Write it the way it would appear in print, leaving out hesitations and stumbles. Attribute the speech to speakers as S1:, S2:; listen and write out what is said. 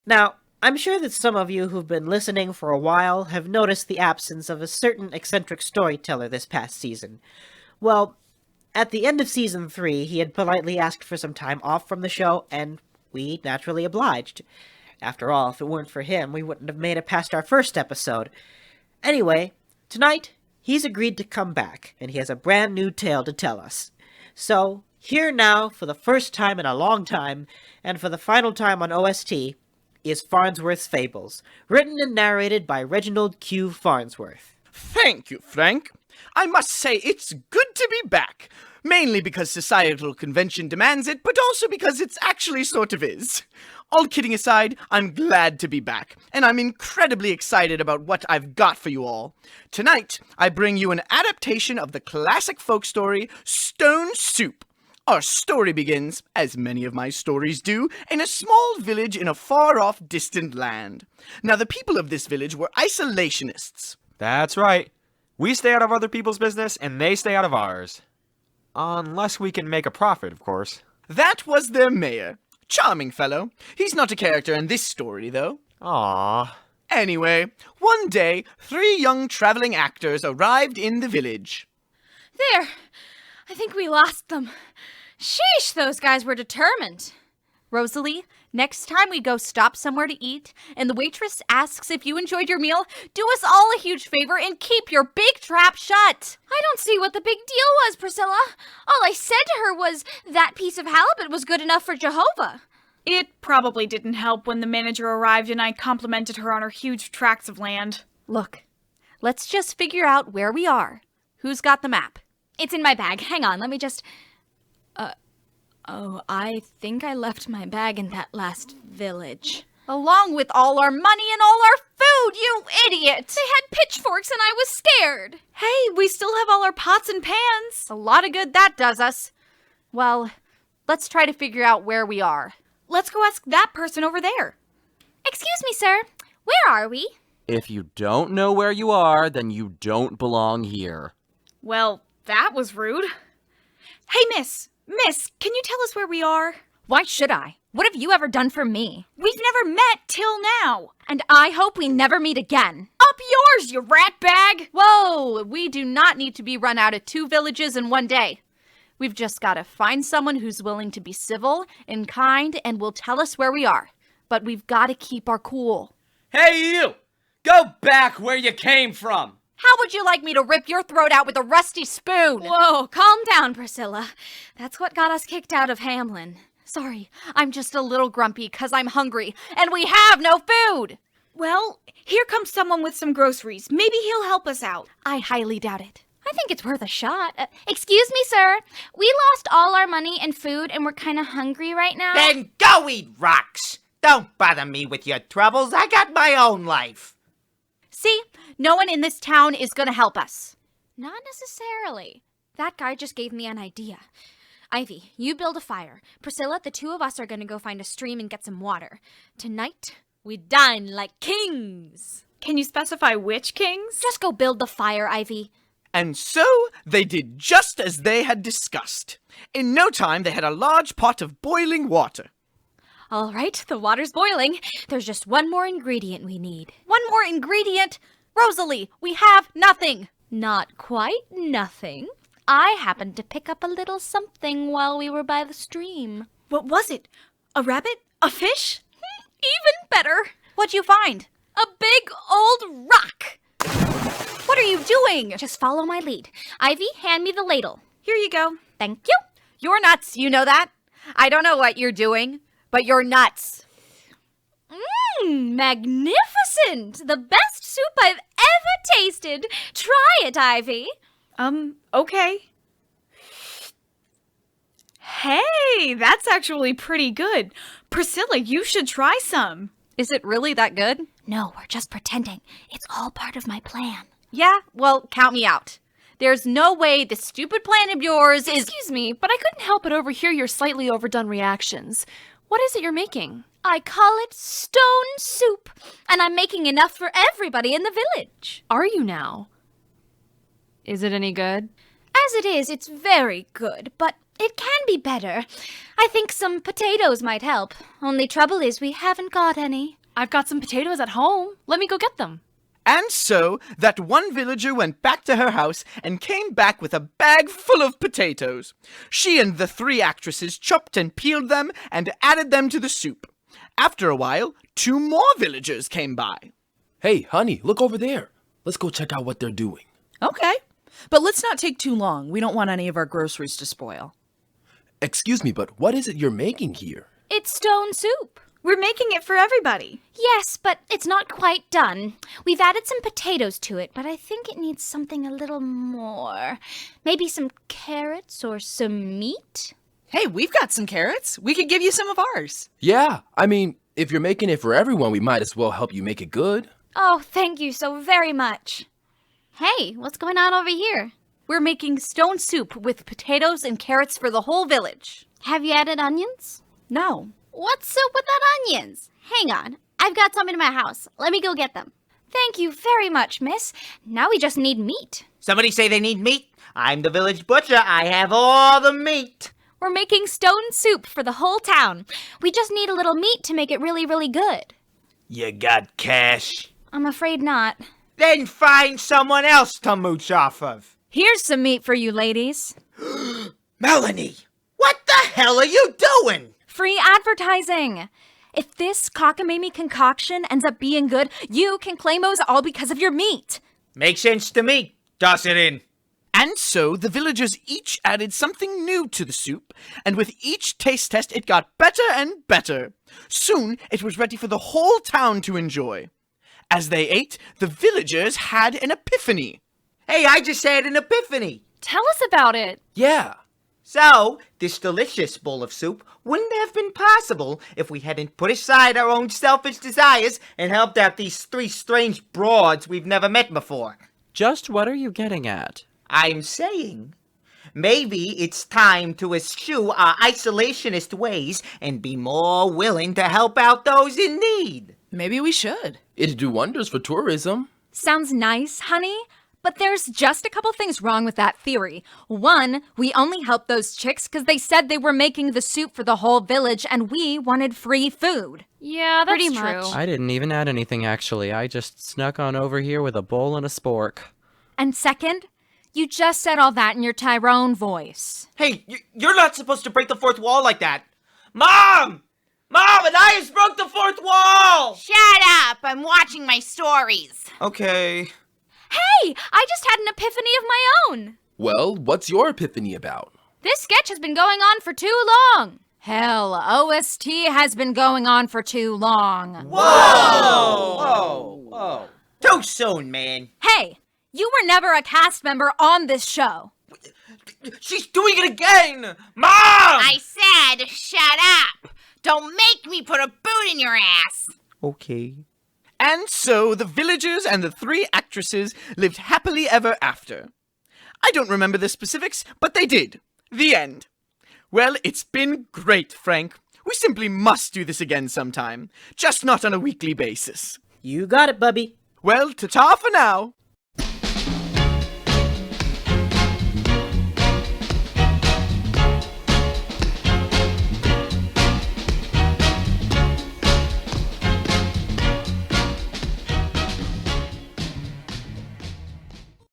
S1: Now, I'm sure that some of you who've been listening for a while have noticed the absence of a certain eccentric storyteller this past season. Well, at the end of Season 3, he had politely asked for some time off from the show, and we naturally obliged. After all, if it weren't for him, we wouldn't have made it past our first episode. Anyway, tonight, he's agreed to come back, and he has a brand new tale to tell us. So, here now, for the first time in a long time, and for the final time on OST, is Farnsworth's Fables, written and narrated by Reginald Q. Farnsworth.
S2: Thank you, Frank. I must say it's good to be back. Mainly because societal convention demands it, but also because it's actually sort of is. All kidding aside, I'm glad to be back, and I'm incredibly excited about what I've got for you all. Tonight, I bring you an adaptation of the classic folk story, Stone Soup. Our story begins, as many of my stories do, in a small village in a far-off distant land. Now, the people of this village were isolationists.
S3: That's right. We stay out of other people's business, and they stay out of ours. Unless we can make a profit, of course.
S2: That was their mayor. Charming fellow. He's not a character in this story, though.
S3: Aww.
S2: Anyway, one day, 3 young traveling actors arrived in the village.
S4: There! I think we lost them. Sheesh, those guys were determined.
S5: Rosalie, next time we go stop somewhere to eat, and the waitress asks if you enjoyed your meal, do us all a huge favor and keep your big trap shut.
S4: I don't see what the big deal was, Priscilla. All I said to her was that piece of halibut was good enough for Jehovah.
S6: It probably didn't help when the manager arrived and I complimented her on her huge tracts of land.
S5: Look, let's just figure out where we are. Who's got the map?
S4: It's in my bag. Hang on, let me just... Oh, I think I left my bag in that last village.
S5: Along with all our money and all our food, you idiot!
S4: They had pitchforks and I was scared.
S6: Hey, we still have all our pots and pans.
S5: A lot of good that does us. Well, let's try to figure out where we are.
S6: Let's go ask that person over there.
S4: Excuse me, sir. Where are we?
S7: If you don't know where you are, then you don't belong here.
S6: Well, that was rude. Hey, Miss, can you tell us where we are?
S4: Why should I? What have you ever done for me?
S6: We've never met till now.
S4: And I hope we never meet again.
S6: Up yours, you rat bag!
S5: Whoa, we do not need to be run out of 2 villages in one day. We've just got to find someone who's willing to be civil and kind and will tell us where we are. But we've got to keep our cool.
S8: Hey, you! Go back where you came from!
S5: How would you like me to rip your throat out with a rusty spoon?
S4: Whoa, calm down, Priscilla. That's what got us kicked out of Hamlin.
S5: Sorry, I'm just a little grumpy because I'm hungry and we have no food.
S6: Well, here comes someone with some groceries. Maybe he'll help us out.
S5: I highly doubt it.
S4: I think it's worth a shot. Excuse me, sir. We lost all our money and food and we're kind of hungry right now.
S9: Then go eat rocks. Don't bother me with your troubles. I got my own life.
S5: See, no one in this town is going to help us.
S4: Not necessarily. That guy just gave me an idea. Ivy, you build a fire. Priscilla, the 2 of us are going to go find a stream and get some water. Tonight, we dine like kings.
S6: Can you specify which kings?
S4: Just go build the fire, Ivy.
S2: And so they did just as they had discussed. In no time, they had a large pot of boiling water.
S4: All right, the water's boiling. There's just one more ingredient we need.
S5: One more ingredient? Rosalie, we have nothing.
S4: Not quite nothing. I happened to pick up a little something while we were by the stream.
S6: What was it? A rabbit? A fish?
S4: Even better.
S5: What'd you find?
S4: A big old rock.
S5: What are you doing?
S4: Just follow my lead. Ivy, hand me the ladle.
S6: Here you go.
S4: Thank you.
S5: You're nuts, you know that? I don't know what you're doing, but you're nuts.
S4: Magnificent! The best soup I've ever tasted. Try it, Ivy.
S6: Okay. Hey, that's actually pretty good. Priscilla, you should try some.
S5: Is it really that good?
S4: No, we're just pretending. It's all part of my plan.
S5: Yeah, well, count me out. There's no way this stupid plan of yours is—
S10: Excuse me, but I couldn't help but overhear your slightly overdone reactions. What is it you're making?
S4: I call it stone soup, and I'm making enough for everybody in the village.
S10: Are you now? Is it any good?
S4: As it is, it's very good, but It can be better. I think some potatoes might help. Only trouble is we haven't got any.
S10: I've got some potatoes at home. Let me go get them.
S2: And so, that one villager went back to her house and came back with a bag full of potatoes. She and the 3 actresses chopped and peeled them and added them to the soup. After a while, 2 more villagers came by.
S11: Hey, honey, look over there. Let's go check out what they're doing.
S12: Okay, but let's not take too long. We don't want any of our groceries to spoil.
S11: Excuse me, but what is it you're making here?
S4: It's stone soup.
S6: We're making it for everybody.
S4: Yes, but it's not quite done. We've added some potatoes to it, but I think it needs something a little more. Maybe some carrots or some meat?
S12: Hey, we've got some carrots. We could give you some of ours.
S11: Yeah, I mean, if you're making it for everyone, we might as well help you make it good.
S4: Oh, thank you so very much. Hey, what's going on over here?
S5: We're making stone soup with potatoes and carrots for the whole village.
S4: Have you added onions?
S5: No.
S4: What's soup without onions? Hang on. I've got some in my house. Let me go get them. Thank you very much, miss. Now we just need meat.
S9: Somebody say they need meat? I'm the village butcher. I have all the meat.
S4: We're making stone soup for the whole town. We just need a little meat to make it really, really good.
S9: You got cash?
S4: I'm afraid not.
S9: Then find someone else to mooch off of.
S4: Here's some meat for you ladies.
S9: Melanie, what the hell are you doing?
S4: Free advertising. If this cockamamie concoction ends up being good, you can claim it was all because of your meat.
S9: Makes sense to me. Toss it in.
S2: And so, the villagers each added something new to the soup, and with each taste test it got better and better. Soon, it was ready for the whole town to enjoy. As they ate, the villagers had an epiphany.
S9: Hey, I just had an epiphany.
S10: Tell us about it.
S11: Yeah.
S9: So, this delicious bowl of soup wouldn't have been possible if we hadn't put aside our own selfish desires and helped out these 3 strange broads we've never met before.
S7: Just what are you getting at?
S9: I'm saying, maybe it's time to eschew our isolationist ways and be more willing to help out those in need.
S12: Maybe we should.
S11: It'd do wonders for tourism.
S4: Sounds nice, honey. But there's just a couple things wrong with that theory. One, we only helped those chicks because they said they were making the soup for the whole village and we wanted free food.
S10: Yeah, that's
S4: Pretty
S10: true.
S4: much.
S7: I didn't even add anything, actually. I just snuck on over here with a bowl and a spork.
S4: And second, you just said all that in your Tyrone voice.
S9: Hey, you're not supposed to break the 4th wall like that. Mom! Mom, Elias broke the 4th wall!
S13: Shut up! I'm watching my stories.
S9: Okay.
S4: Hey, I just had an epiphany of my own.
S11: Well, what's your epiphany about?
S4: This sketch has been going on for too long. Hell, OST has been going on for too long.
S9: Whoa! Too soon, man.
S4: Hey, you were never a cast member on this show.
S9: She's doing it again! Mom!
S13: I said, shut up! Don't make me put a boot in your ass!
S9: Okay.
S2: And so, the villagers and the 3 actresses lived happily ever after. I don't remember the specifics, but they did. The end. Well, it's been great, Frank. We simply must do this again sometime. Just not on a weekly basis.
S1: You got it, Bubby.
S2: Well, ta-ta for now.